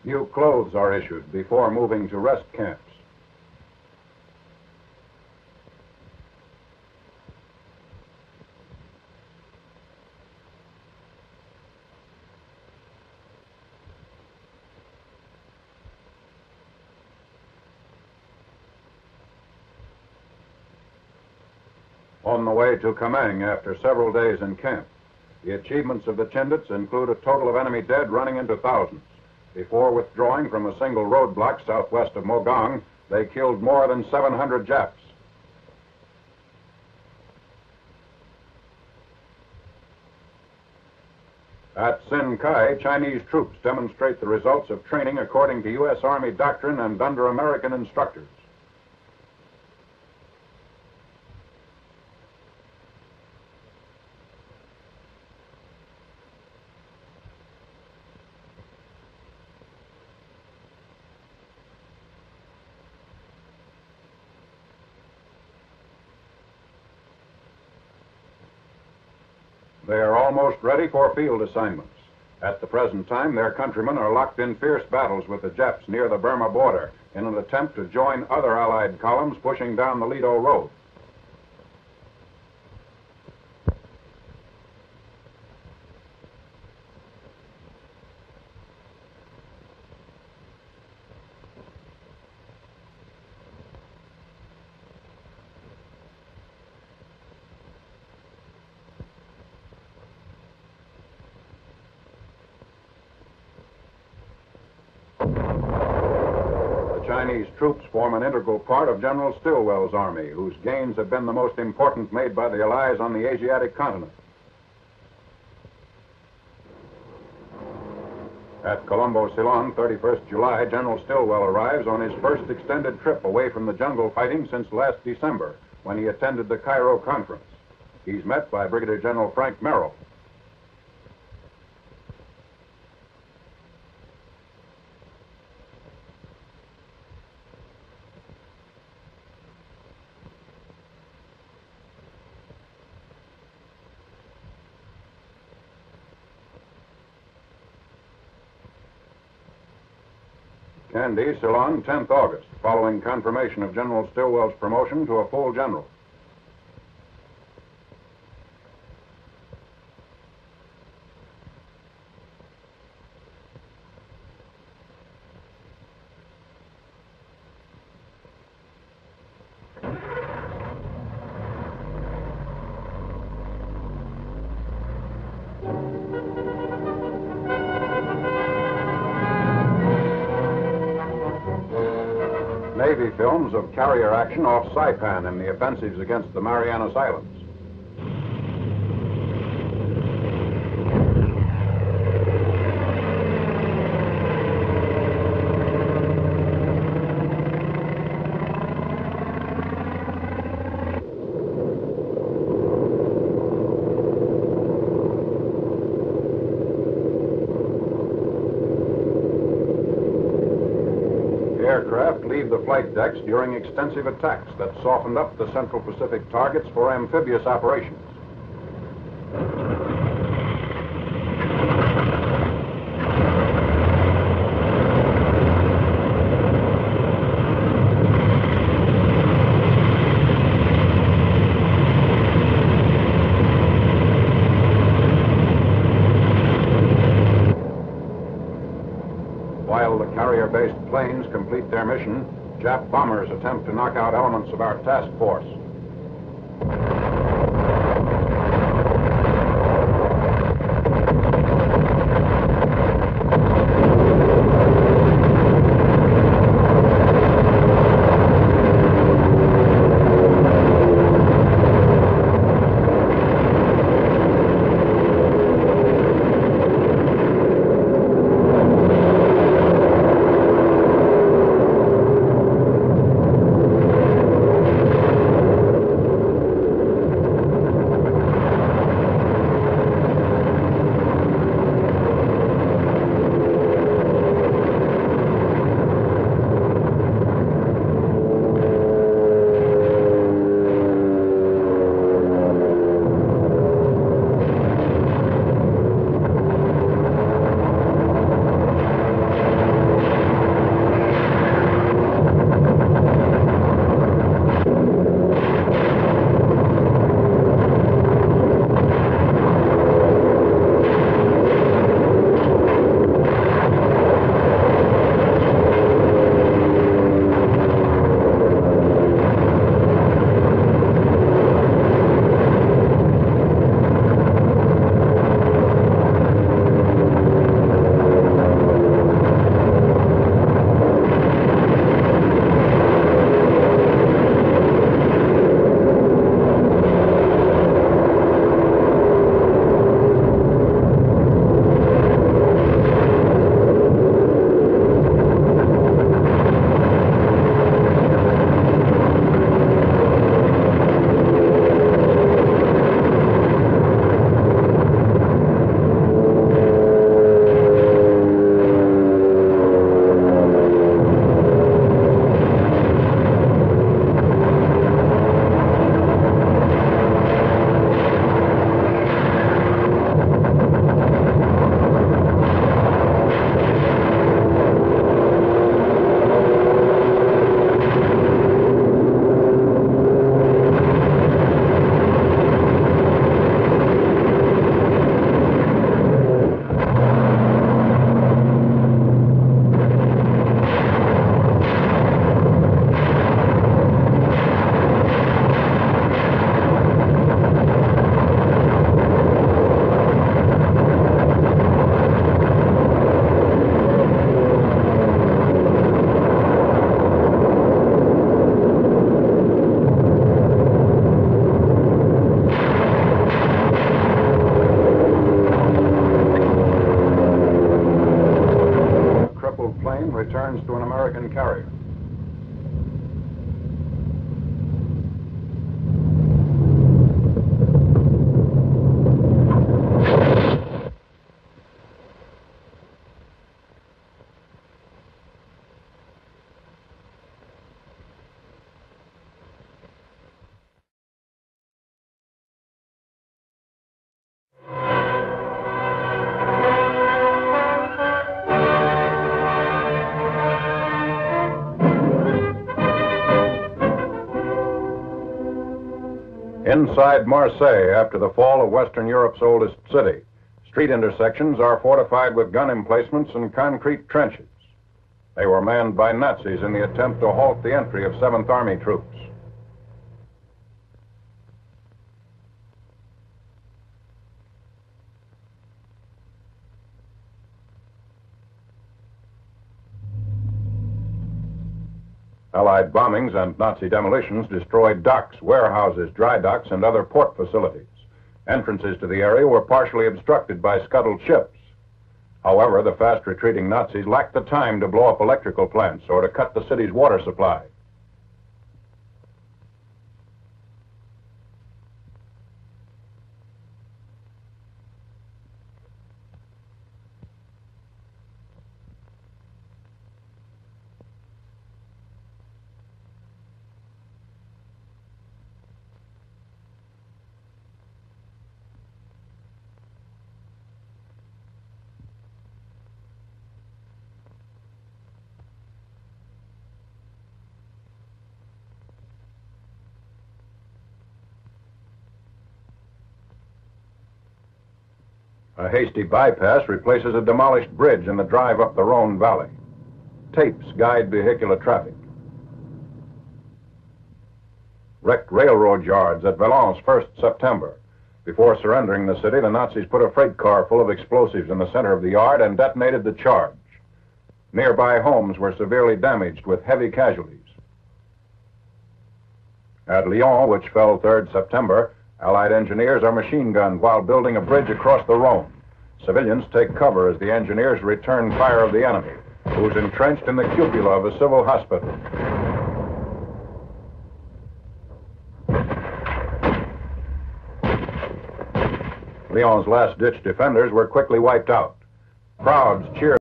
New clothes are issued before moving to rest camps. On the way to Kameng after several days in camp, the achievements of the Chindits include a total of enemy dead running into thousands. Before withdrawing from a single roadblock southwest of Mogong, they killed more than 700 Japs. At Sin Kai, Chinese troops demonstrate the results of training according to U.S. Army doctrine and under American instructors. They are almost ready for field assignments. At the present time, their countrymen are locked in fierce battles with the Japs near the Burma border in an attempt to join other Allied columns pushing down the Lido Road. Chinese troops form an integral part of General Stilwell's army, whose gains have been the most important made by the Allies on the Asiatic continent. At Colombo, Ceylon, 31st July, General Stilwell arrives on his first extended trip away from the jungle fighting since last December, when he attended the Cairo conference. He's met by Brigadier General Frank Merrill. Kandy, Ceylon, 10th August, following confirmation of General Stilwell's promotion to a full general. Navy films of carrier action off Saipan in the offensives against the Marianas Islands. Aircraft leave the flight decks during extensive attacks that softened up the Central Pacific targets for amphibious operations. While the carrier-based planes complete their mission, Jap bombers attempt to knock out elements of our task force. carrier. Inside Marseille, after the fall of Western Europe's oldest city, street intersections are fortified with gun emplacements and concrete trenches. They were manned by Nazis in the attempt to halt the entry of 7th Army troops. Allied bombings and Nazi demolitions destroyed docks, warehouses, dry docks, and other port facilities. Entrances to the area were partially obstructed by scuttled ships. However, the fast-retreating Nazis lacked the time to blow up electrical plants or to cut the city's water supply. A hasty bypass replaces a demolished bridge in the drive up the Rhone Valley. Tapes guide vehicular traffic. Wrecked railroad yards at Valence 1st September. Before surrendering the city, the Nazis put a freight car full of explosives in the center of the yard and detonated the charge. Nearby homes were severely damaged with heavy casualties. At Lyon, which fell 3rd September, Allied engineers are machine-gunned while building a bridge across the Rhone. Civilians take cover as the engineers return fire of the enemy, who's entrenched in the cupola of a civil hospital. Lyon's last-ditch defenders were quickly wiped out. Crowds cheered